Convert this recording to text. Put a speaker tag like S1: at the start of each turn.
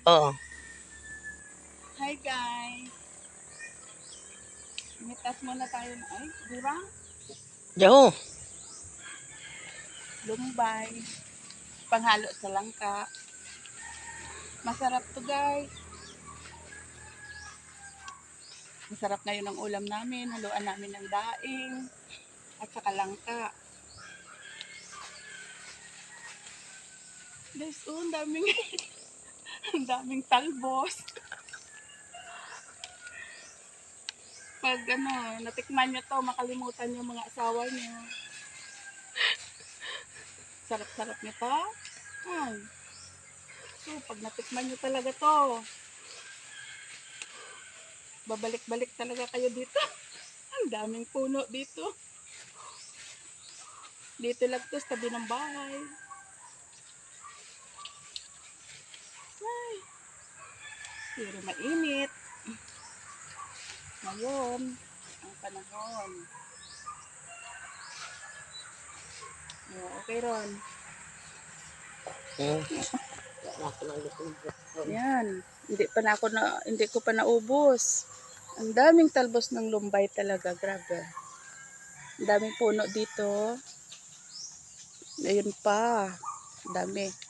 S1: Oo.
S2: Hi guys! Mitas muna tayo na, ay, di ba?
S1: Diyo.
S2: Lumbay. Panghalo sa langka. Masarap to guys. Masarap ngayon ang ulam namin. Haluan namin ng daing. At saka langka. Guys, oh, ang daming, ang daming talbos. Pag natikman nyo to, makalimutan yung mga asawa nyo. Sarap-sarap nyo to. Ay. So, pag natikman nyo talaga to, babalik-balik talaga kayo dito. Ang daming puno dito. Dito lang to sa tabi ng bahay. Ay. Pero mainit. Ngayon, ang panahon. Okay ron. Yan. Hindi ko pa naubos. Ang daming talbos ng lumbay talaga. Grabe. Ang daming puno dito. Ayun pa. Dami.